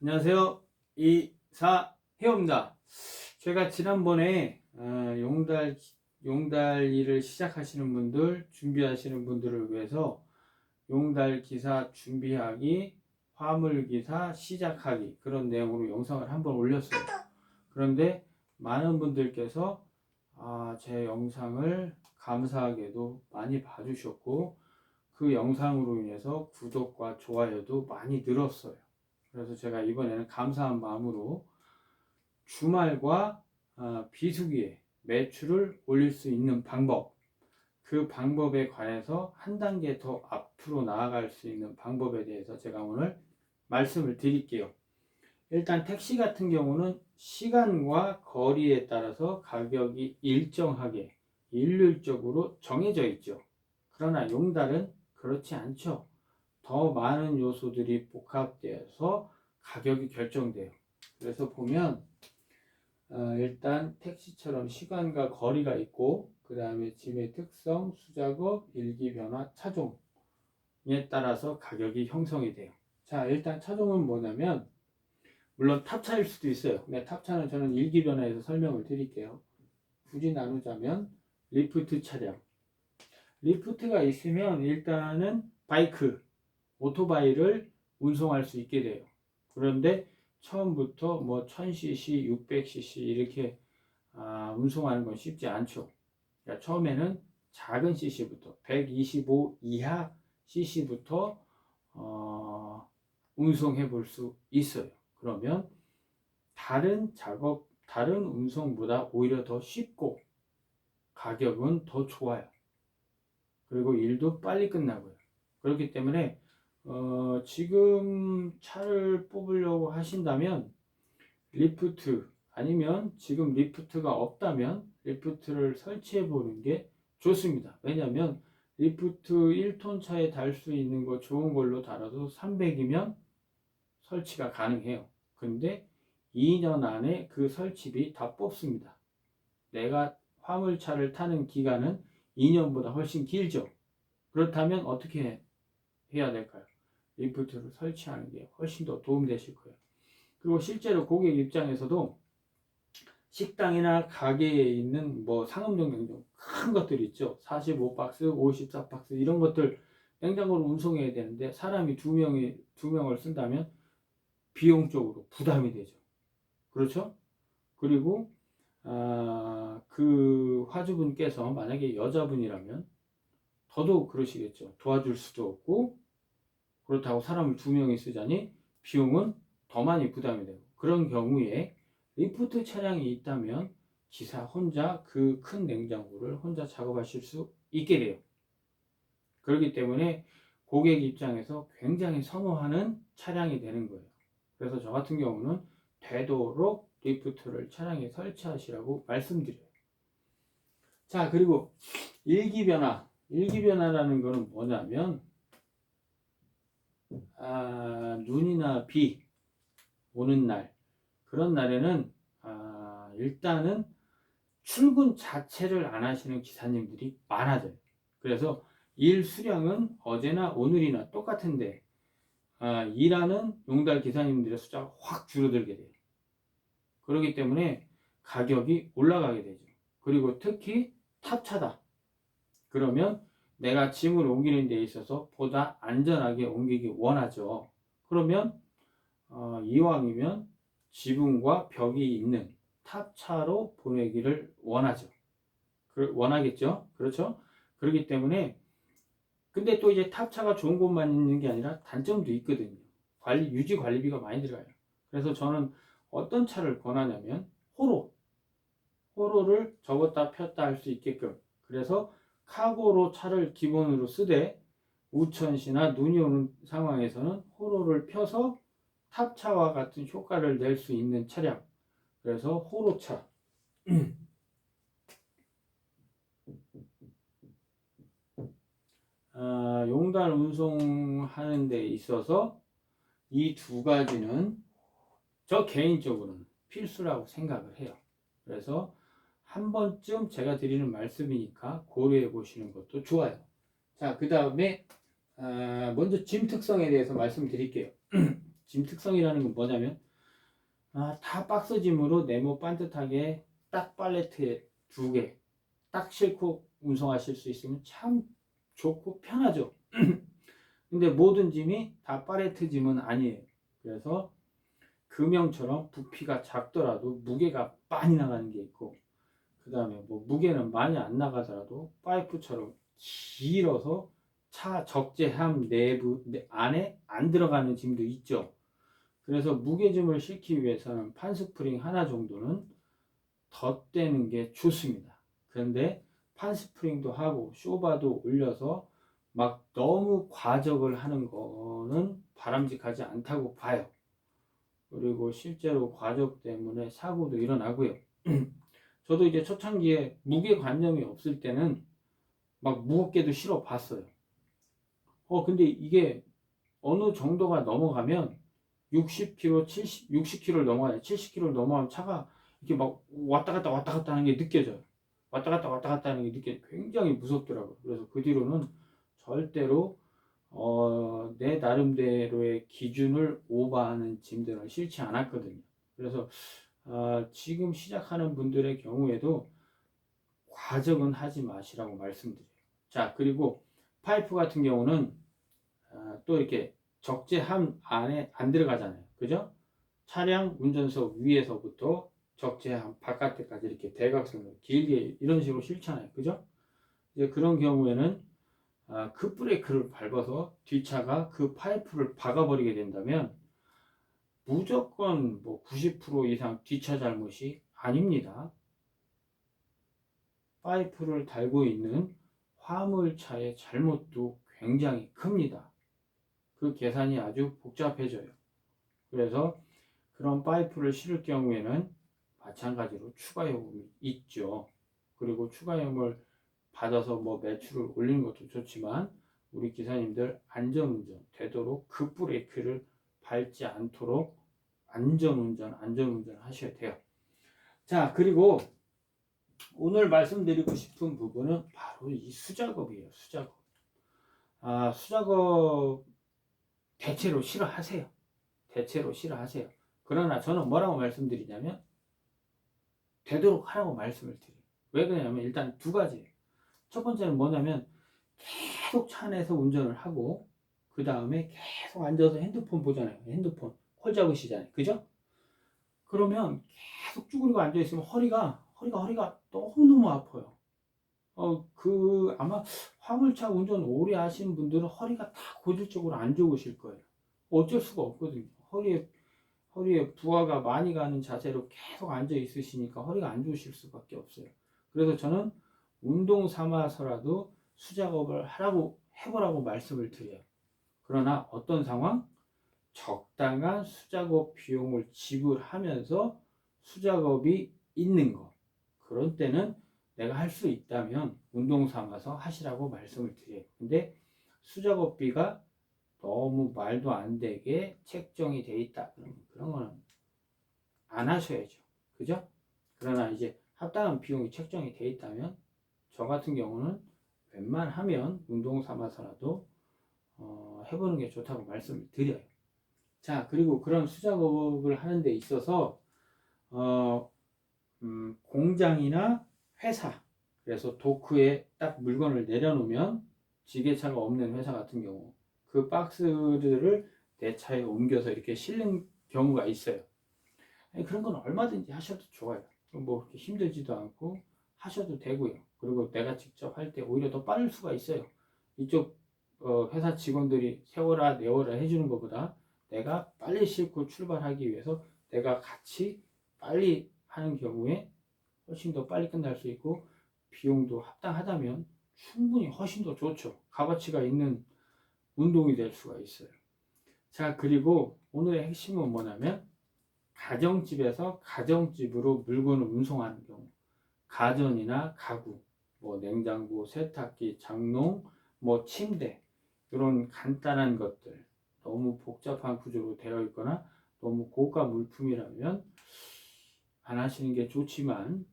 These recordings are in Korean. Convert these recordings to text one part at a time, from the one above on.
안녕하세요. 이사혜입니다. 제가 지난번에 용달 일을 시작하시는 분들, 준비하시는 분들을 위해서 용달 기사 준비하기, 화물 기사 시작하기 그런 내용으로 영상을 한번 올렸어요. 그런데 많은 분들께서 제 영상을 감사하게도 많이 봐주셨고 그 영상으로 인해서 구독과 좋아요도 많이 늘었어요. 그래서 제가 이번에는 감사한 마음으로 주말과 비수기에 매출을 올릴 수 있는 방법, 그 방법에 관해서 한 단계 더 앞으로 나아갈 수 있는 방법에 대해서 제가 오늘 말씀을 드릴게요. 일단 택시 같은 경우는 시간과 거리에 따라서 가격이 일정하게 일률적으로 정해져 있죠. 그러나 용달은 그렇지 않죠. 더 많은 요소들이 복합되어서 가격이 결정돼요. 그래서 보면 일단 택시처럼 시간과 거리가 있고 그 다음에 짐의 특성, 수작업, 일기변화, 차종에 따라서 가격이 형성이 돼요. 자, 일단 차종은 뭐냐면 물론 탑차일 수도 있어요. 근데 탑차는 저는 일기변화에서 설명을 드릴게요. 굳이 나누자면 리프트 차량. 리프트가 있으면 일단은 바이크, 오토바이를 운송할 수 있게 돼요. 그런데 처음부터 뭐 1000cc, 600cc 이렇게 운송하는 건 쉽지 않죠. 그러니까 처음에는 작은 cc부터 125 이하 cc부터 운송해 볼 수 있어요. 그러면 다른 운송보다 오히려 더 쉽고 가격은 더 좋아요. 그리고 일도 빨리 끝나고요. 그렇기 때문에 지금 차를 뽑으려고 하신다면 리프트 아니면 지금 리프트가 없다면 리프트를 설치해 보는 게 좋습니다. 왜냐하면 리프트 1톤 차에 달 수 있는 거 좋은 걸로 달아도 300이면 설치가 가능해요. 근데 2년 안에 그 설치비 다 뽑습니다. 내가 화물차를 타는 기간은 2년보다 훨씬 길죠. 그렇다면 어떻게 해야 될까요? 리프트를 설치하는 게 훨씬 더 도움되실 거예요. 그리고 실제로 고객 입장에서도 식당이나 가게에 있는 뭐 상업용 냉장고 큰 것들 있죠. 45박스, 54박스 이런 것들 냉장고로 운송해야 되는데 사람이 두 명을 쓴다면 비용적으로 부담이 되죠. 그렇죠? 그리고 그 화주분께서 만약에 여자분이라면 더더욱 그러시겠죠. 도와줄 수도 없고 그렇다고 사람을 두 명이 쓰자니 비용은 더 많이 부담이 되고 그런 경우에 리프트 차량이 있다면 기사 혼자 그 큰 냉장고를 혼자 작업하실 수 있게 돼요. 그렇기 때문에 고객 입장에서 굉장히 선호하는 차량이 되는 거예요. 그래서 저 같은 경우는 되도록 리프트를 차량에 설치하시라고 말씀드려요. 자, 그리고 일기변화. 일기변화라는 것은 뭐냐면 눈이나 비 오는 날 그런 날에는 일단은 출근 자체를 안 하시는 기사님들이 많아져요. 그래서 일 수량은 어제나 오늘이나 똑같은데 일하는 용달 기사님들의 숫자가 확 줄어들게 돼요. 그렇기 때문에 가격이 올라가게 되죠. 그리고 특히 탑차다. 그러면 내가 짐을 옮기는 데 있어서 보다 안전하게 옮기기 원하죠. 그러면 이왕이면 지붕과 벽이 있는 탑차로 보내기를 원하죠. 원하겠죠. 그렇죠? 그렇기 때문에 근데 또 이제 탑차가 좋은 곳만 있는 게 아니라 단점도 있거든요. 유지 관리비가 많이 들어가요. 그래서 저는 어떤 차를 권하냐면 호로를 접었다 폈다 할 수 있게끔 그래서 카고로 차를 기본으로 쓰되 우천시나 눈이 오는 상황에서는 호로를 펴서 탑차와 같은 효과를 낼 수 있는 차량 그래서 호로차 용달 운송하는 데 있어서 이 두 가지는 저 개인적으로는 필수라고 생각을 해요. 그래서 한 번쯤 제가 드리는 말씀이니까 고려해 보시는 것도 좋아요. 자, 그 다음에 먼저 짐 특성에 대해서 말씀드릴게요. 짐 특성이라는 건 뭐냐면 다 박스짐으로 네모 반듯하게 딱 팔레트에 2개 딱 싣고 운송하실 수 있으면 참 좋고 편하죠. 근데 모든 짐이 다 팔레트 짐은 아니에요. 그래서 금형처럼 부피가 작더라도 무게가 많이 나가는 게 있고, 그 다음에 뭐 무게는 많이 안 나가더라도 파이프처럼 길어서 차 적재함 내부 안에 안 들어가는 짐도 있죠. 그래서 무게짐을 싣기 위해서는 판스프링 하나 정도는 덧대는 게 좋습니다. 그런데 판스프링도 하고 쇼바도 올려서 막 너무 과적을 하는 거는 바람직하지 않다고 봐요. 그리고 실제로 과적 때문에 사고도 일어나고요. 저도 이제 초창기에 무게관념이 없을 때는 막 무겁게도 실어 봤어요. 근데 이게 어느 정도가 넘어가면 60km, 60km를 넘어가요. 70km를 넘어가면 차가 이렇게 막 왔다 갔다 하는 게 느껴져요. 왔다 갔다 하는 게 굉장히 무섭더라고요. 그래서 그 뒤로는 절대로 내 나름대로의 기준을 오버하는 짐들을 싫지 않았거든요. 그래서 지금 시작하는 분들의 경우에도 과적은 하지 마시라고 말씀드려요. 자, 그리고 파이프 같은 경우는 또 이렇게 적재함 안에 안 들어가잖아요. 그죠? 차량 운전석 위에서부터 적재함 바깥에까지 이렇게 대각선으로 길게 이런 식으로 실잖아요. 그죠? 이제 그런 경우에는 그 브레이크를 밟아서 뒷차가 그 파이프를 박아버리게 된다면 무조건 뭐 90% 이상 뒷차 잘못이 아닙니다. 파이프를 달고 있는 화물차의 잘못도 굉장히 큽니다. 그 계산이 아주 복잡해져요. 그래서 그런 파이프를 실을 경우에는 마찬가지로 추가 요금이 있죠. 그리고 추가 요금을 받아서 뭐 매출을 올리는 것도 좋지만 우리 기사님들 안전운전 되도록 급브레이크를 밟지 않도록 안전운전 하셔야 돼요. 자, 그리고 오늘 말씀드리고 싶은 부분은 바로 이 수작업이에요. 수작업. 수작업 대체로 싫어하세요. 대체로 싫어하세요. 그러나 저는 뭐라고 말씀드리냐면 되도록 하라고 말씀을 드려요. 왜 그러냐면 일단 2가지예요. 첫 번째는 뭐냐면 계속 차 안에서 운전을 하고 그 다음에 계속 앉아서 핸드폰 보잖아요. 핸드폰 콜 잡으시잖아요. 그죠? 그러면 계속 쭈그리고 앉아있으면 허리가 너무너무 아파요. 아마 화물차 운전 오래 하시는 분들은 허리가 다 고질적으로 안 좋으실 거예요. 어쩔 수가 없거든요. 허리에 부하가 많이 가는 자세로 계속 앉아 있으시니까 허리가 안 좋으실 수밖에 없어요. 그래서 저는 운동 삼아서라도 수작업을 해보라고 말씀을 드려요. 그러나 어떤 상황? 적당한 수작업 비용을 지불하면서 수작업이 있는 거. 그런 때는 내가 할 수 있다면 운동 삼아서 하시라고 말씀을 드려요. 근데 수작업비가 너무 말도 안 되게 책정이 돼 있다. 그런 거는 안 하셔야죠. 그죠? 그러나 이제 합당한 비용이 책정이 돼 있다면 저 같은 경우는 웬만하면 운동 삼아서라도 해보는 게 좋다고 말씀을 드려요. 자, 그리고 그런 수작업을 하는 데 있어서 공장이나 회사, 그래서 도크에 딱 물건을 내려놓으면 지게차가 없는 회사 같은 경우 그 박스들을 내 차에 옮겨서 이렇게 실는 경우가 있어요. 그런 건 얼마든지 하셔도 좋아요. 뭐 그렇게 힘들지도 않고 하셔도 되고요. 그리고 내가 직접 할 때 오히려 더 빠를 수가 있어요. 이쪽 회사 직원들이 세워라 내워라 해주는 것보다 내가 빨리 싣고 출발하기 위해서 내가 같이 빨리 하는 경우에 훨씬 더 빨리 끝날 수 있고 비용도 합당하다면 충분히 훨씬 더 좋죠. 값어치가 있는 운동이 될 수가 있어요. 자, 그리고 오늘의 핵심은 뭐냐면 가정집에서 가정집으로 물건을 운송하는 경우, 가전이나 가구, 뭐 냉장고, 세탁기, 장롱, 뭐 침대, 이런 간단한 것들, 너무 복잡한 구조로 되어 있거나 너무 고가 물품이라면 안 하시는 게 좋지만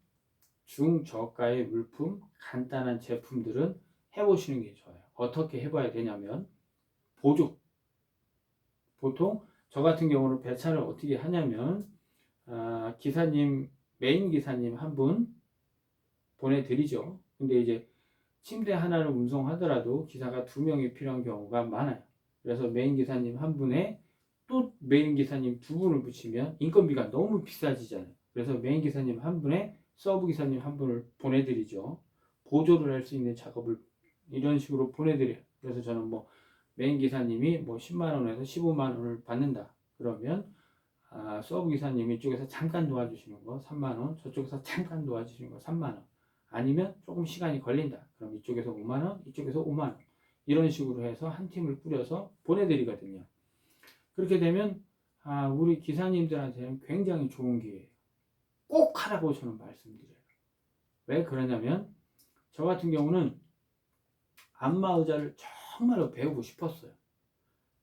중저가의 물품, 간단한 제품들은 해보시는 게 좋아요. 어떻게 해봐야 되냐면 보통 저 같은 경우는 배차를 어떻게 하냐면 기사님, 메인 기사님 한 분 보내드리죠. 근데 이제 침대 하나를 운송하더라도 기사가 2명이 필요한 경우가 많아요. 그래서 메인 기사님 한 분에 또 메인 기사님 2분을 붙이면 인건비가 너무 비싸지잖아요. 그래서 메인 기사님 한 분에 서브 기사님 한 분을 보내드리죠. 보조를 할 수 있는 작업을 이런 식으로 보내드려요. 그래서 저는 뭐 메인 기사님이 뭐 10만 원에서 15만 원을 받는다. 그러면 서브 기사님이 이쪽에서 잠깐 도와주시는 거 3만 원, 저쪽에서 잠깐 도와주시는 거 3만 원. 아니면 조금 시간이 걸린다. 그럼 이쪽에서 5만 원, 이쪽에서 5만 원. 이런 식으로 해서 한 팀을 꾸려서 보내드리거든요. 그렇게 되면 우리 기사님들한테는 굉장히 좋은 기회예요. 꼭 하라고 저는 말씀드려요. 왜 그러냐면 저 같은 경우는 안마의자를 정말로 배우고 싶었어요.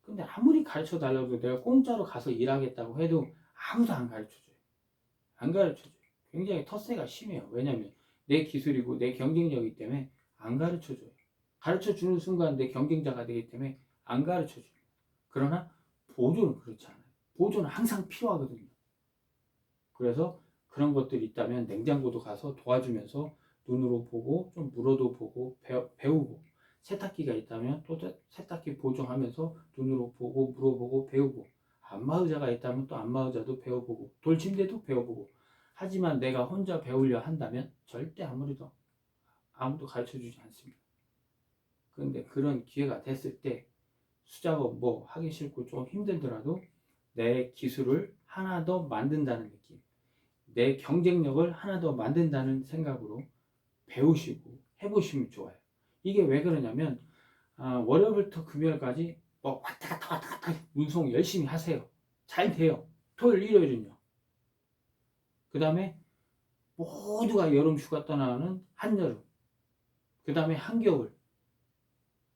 근데 아무리 가르쳐 달라고 내가 공짜로 가서 일하겠다고 해도 아무도 안 가르쳐줘요. 안 가르쳐줘요. 굉장히 텃세가 심해요. 왜냐면 내 기술이고 내 경쟁력이기 때문에 안 가르쳐줘요. 가르쳐주는 순간 내 경쟁자가 되기 때문에 안 가르쳐줘요. 그러나 보조는 그렇지 않아요. 보조는 항상 필요하거든요. 그래서 그런 것들이 있다면 냉장고도 가서 도와주면서 눈으로 보고 좀 물어도 보고 배우고, 세탁기가 있다면 또 세탁기 보조하면서 눈으로 보고 물어보고 배우고, 안마의자가 있다면 또 안마의자도 배워보고 돌침대도 배워보고. 하지만 내가 혼자 배우려 한다면 절대 아무도 가르쳐주지 않습니다. 그런데 그런 기회가 됐을 때 수작업 뭐 하기 싫고 좀 힘들더라도 내 기술을 하나 더 만든다는 느낌, 내 경쟁력을 하나 더 만든다는 생각으로 배우시고 해보시면 좋아요. 이게 왜 그러냐면 월요일부터 금요일까지 뭐 왔다 갔다 운송 열심히 하세요. 잘 돼요. 토요일 일요일은요. 그 다음에 모두가 여름 휴가 떠나는 한여름, 그 다음에 한겨울,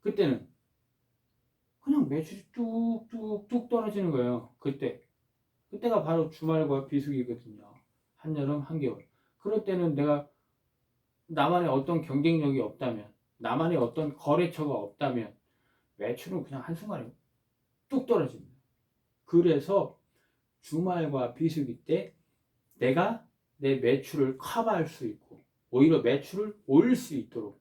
그때는 그냥 매출이 뚝뚝뚝 떨어지는 거예요. 그때가 바로 주말과 비수기거든요. 한여름 한겨울. 그럴 때는 내가 나만의 어떤 경쟁력이 없다면, 나만의 어떤 거래처가 없다면 매출은 그냥 한순간에 뚝 떨어집니다. 그래서 주말과 비수기 때 내가 내 매출을 커버할 수 있고 오히려 매출을 올릴 수 있도록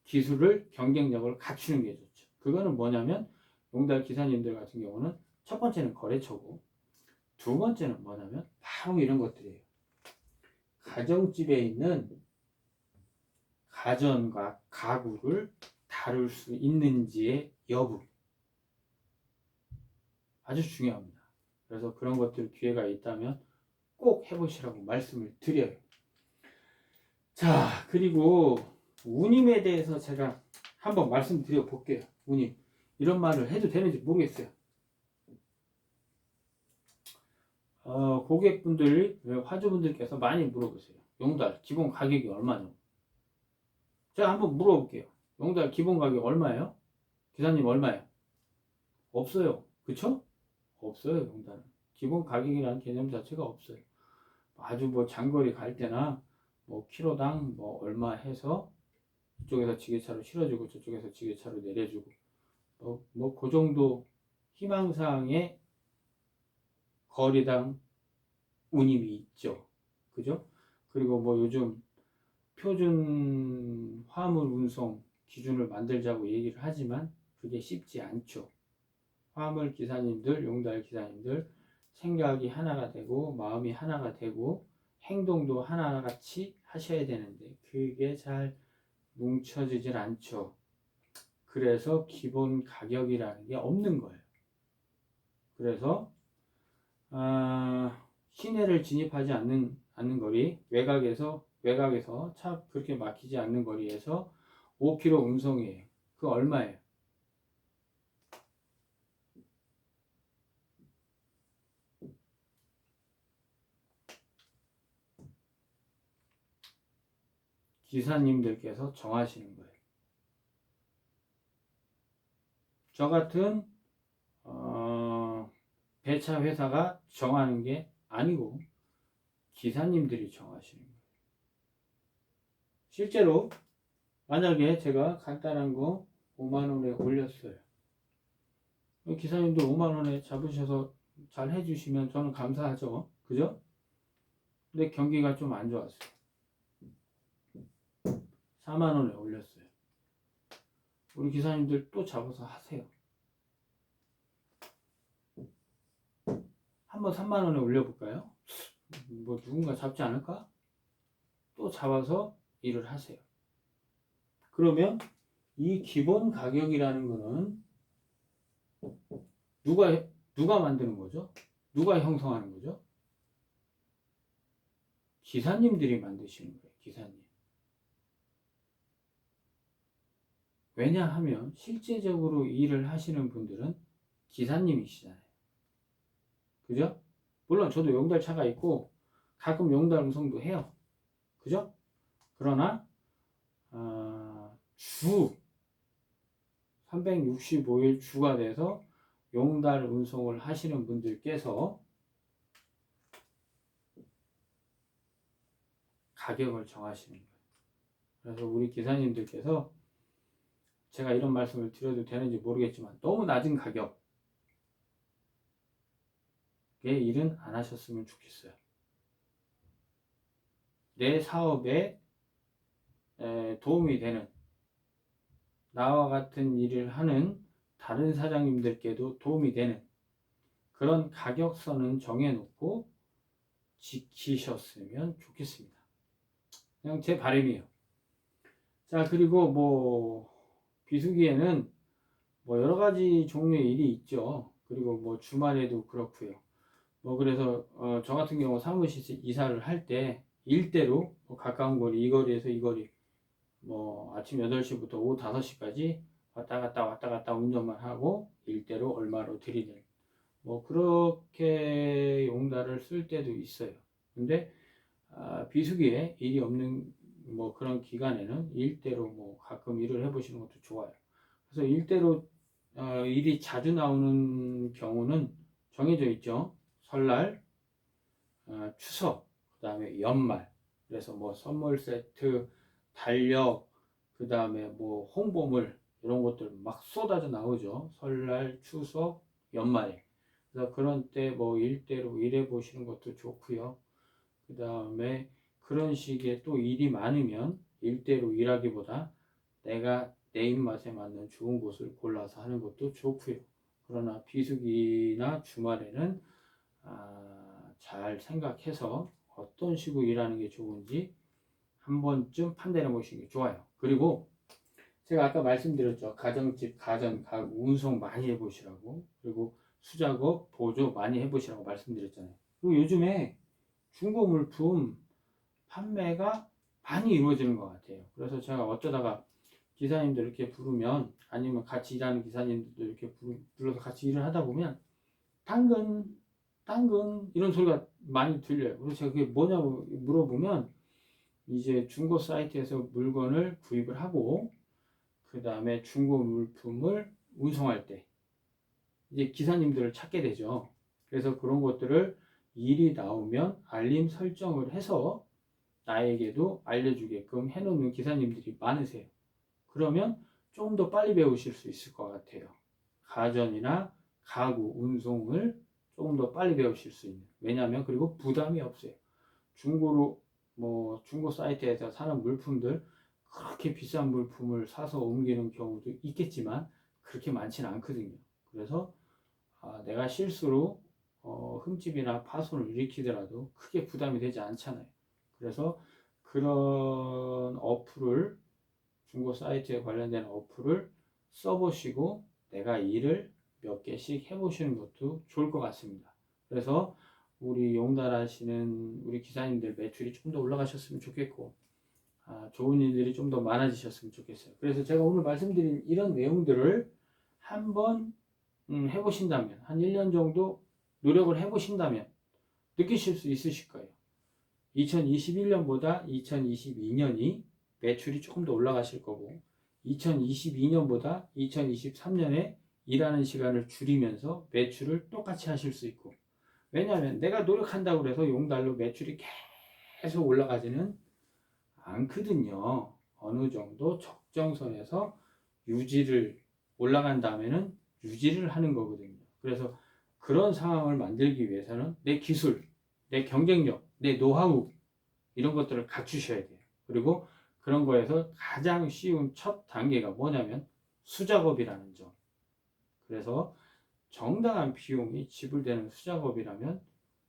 기술을, 경쟁력을 갖추는 게 좋죠. 그거는 뭐냐면 용달 기사님들 같은 경우는 첫 번째는 거래처고, 두 번째는 뭐냐면 바로 이런 것들이에요. 가정집에 있는 가전과 가구를 다룰 수 있는지의 여부, 아주 중요합니다. 그래서 그런 것들 기회가 있다면 꼭 해보시라고 말씀을 드려요. 자, 그리고 운임에 대해서 제가 한번 말씀드려 볼게요. 운임, 이런 말을 해도 되는지 모르겠어요. 고객분들, 화주분들께서 많이 물어보세요. 용달 기본 가격이 얼마냐고. 제가 한번 물어볼게요. 용달 기본 가격 얼마예요? 기사님 얼마예요? 없어요. 그쵸? 없어요. 용달은 기본 가격이라는 개념 자체가 없어요. 아주 뭐 장거리 갈 때나 뭐 키로당 뭐 얼마 해서 이쪽에서 지게차로 실어주고 저쪽에서 지게차로 내려주고 뭐 그 정도 희망사항의 거리당 운임이 있죠. 그죠? 그리고 뭐 요즘 표준 화물 운송 기준을 만들자고 얘기를 하지만 그게 쉽지 않죠. 화물 기사님들, 용달 기사님들 생각이 하나가 되고 마음이 하나가 되고 행동도 하나같이 하셔야 되는데 그게 잘 뭉쳐지질 않죠. 그래서 기본 가격이라는 게 없는 거예요. 그래서 시내를 진입하지 않는 거리, 외곽에서 차 그렇게 막히지 않는 거리에서 5km 운송이에요. 그 얼마예요? 기사님들께서 정하시는 거예요. 저 같은 배차 회사가 정하는 게 아니고 기사님들이 정하시는 거예요. 실제로 만약에 제가 간단한 거 5만 원에 올렸어요. 기사님도 5만 원에 잡으셔서 잘 해주시면 저는 감사하죠. 그죠? 근데 경기가 좀 안 좋았어요. 4만 원에 올렸어요. 우리 기사님들 또 잡아서 하세요. 한번 3만 원에 올려볼까요? 뭐 누군가 잡지 않을까? 또 잡아서 일을 하세요. 그러면 이 기본 가격이라는 거는 누가 만드는 거죠? 누가 형성하는 거죠? 기사님들이 만드시는 거예요. 기사님. 왜냐하면 실제적으로 일을 하시는 분들은 기사님이시잖아요. 그죠? 물론 저도 용달차가 있고 가끔 용달 운송도 해요. 그죠? 그러나 주 365일 주가 돼서 용달 운송을 하시는 분들께서 가격을 정하시는 거예요. 그래서 우리 기사님들께서 제가 이런 말씀을 드려도 되는지 모르겠지만 너무 낮은 가격에 일은 안 하셨으면 좋겠어요. 내 사업에 도움이 되는 나와 같은 일을 하는 다른 사장님들께도 도움이 되는 그런 가격선은 정해놓고 지키셨으면 좋겠습니다. 그냥 제 바람이에요. 자, 그리고 뭐 비수기에는 뭐 여러 가지 종류의 일이 있죠. 그리고 뭐 주말에도 그렇고요. 뭐 그래서 저 같은 경우 사무실 이사를 할 때 일대로 뭐 가까운 거리 이 거리에서 이 거리 뭐 아침 8시부터 오후 5시까지 왔다 갔다 운전만 하고 일대로 얼마로 드리는 뭐 그렇게 용달을 쓸 때도 있어요. 근데 비수기에 일이 없는 뭐 그런 기간에는 일대로 뭐 가끔 일을 해보시는 것도 좋아요. 그래서 일대로 일이 자주 나오는 경우는 정해져 있죠. 설날, 추석, 그 다음에 연말. 그래서 뭐 선물 세트, 달력, 그 다음에 뭐 홍보물 이런 것들 막 쏟아져 나오죠. 설날, 추석, 연말에. 그래서 그런 때 뭐 일대로 일해 보시는 것도 좋고요. 그 다음에 그런 식의 또 일이 많으면 일대로 일하기보다 내가 내 입맛에 맞는 좋은 곳을 골라서 하는 것도 좋고요. 그러나 비수기나 주말에는 잘 생각해서 어떤 식으로 일하는 게 좋은지 한 번쯤 판단해 보시는 게 좋아요. 그리고 제가 아까 말씀드렸죠. 가정집, 가전, 가구, 운송 많이 해보시라고. 그리고 수작업, 보조 많이 해보시라고 말씀드렸잖아요. 그리고 요즘에 중고 물품 판매가 많이 이루어지는 것 같아요. 그래서 제가 어쩌다가 기사님들 이렇게 부르면 아니면 같이 일하는 기사님들도 이렇게 불러서 같이 일을 하다 보면 당근, 당근 이런 소리가 많이 들려요. 그래서 제가 그게 뭐냐고 물어보면 이제 중고 사이트에서 물건을 구입을 하고 그 다음에 중고 물품을 운송할 때 이제 기사님들을 찾게 되죠. 그래서 그런 것들을 일이 나오면 알림 설정을 해서 나에게도 알려주게끔 해놓는 기사님들이 많으세요. 그러면 조금 더 빨리 배우실 수 있을 것 같아요. 가전이나 가구, 운송을 조금 더 빨리 배우실 수 있는. 왜냐하면 그리고 부담이 없어요. 중고로 뭐 중고 사이트에서 사는 물품들 그렇게 비싼 물품을 사서 옮기는 경우도 있겠지만 그렇게 많지는 않거든요. 그래서 내가 실수로 흠집이나 파손을 일으키더라도 크게 부담이 되지 않잖아요. 그래서 그런 어플을 중고 사이트에 관련된 어플을 써보시고 내가 일을 몇 개씩 해보시는 것도 좋을 것 같습니다. 그래서 우리 용달하시는 우리 기사님들 매출이 좀 더 올라가셨으면 좋겠고 좋은 일들이 좀 더 많아지셨으면 좋겠어요. 그래서 제가 오늘 말씀드린 이런 내용들을 한번 해보신다면 한 1년 정도 노력을 해보신다면 느끼실 수 있으실 거예요. 2021년보다 2022년이 매출이 조금 더 올라가실 거고 2022년보다 2023년에 일하는 시간을 줄이면서 매출을 똑같이 하실 수 있고 왜냐하면 내가 노력한다고 해서 용달로 매출이 계속 올라가지는 않거든요. 어느 정도 적정선에서 유지를 올라간 다음에는 유지를 하는 거거든요. 그래서 그런 상황을 만들기 위해서는 내 기술, 내 경쟁력, 내 노하우 이런 것들을 갖추셔야 돼요. 그리고 그런 거에서 가장 쉬운 첫 단계가 뭐냐면 수작업이라는 점. 그래서 정당한 비용이 지불되는 수작업이라면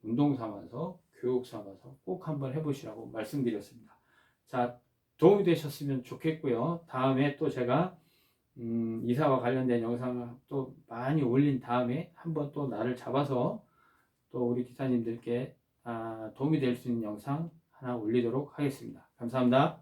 운동 삼아서 교육 삼아서 꼭 한번 해보시라고 말씀드렸습니다. 자, 도움이 되셨으면 좋겠고요. 다음에 또 제가 이사와 관련된 영상을 또 많이 올린 다음에 한번 또 날을 잡아서 또 우리 기사님들께 도움이 될 수 있는 영상 하나 올리도록 하겠습니다. 감사합니다.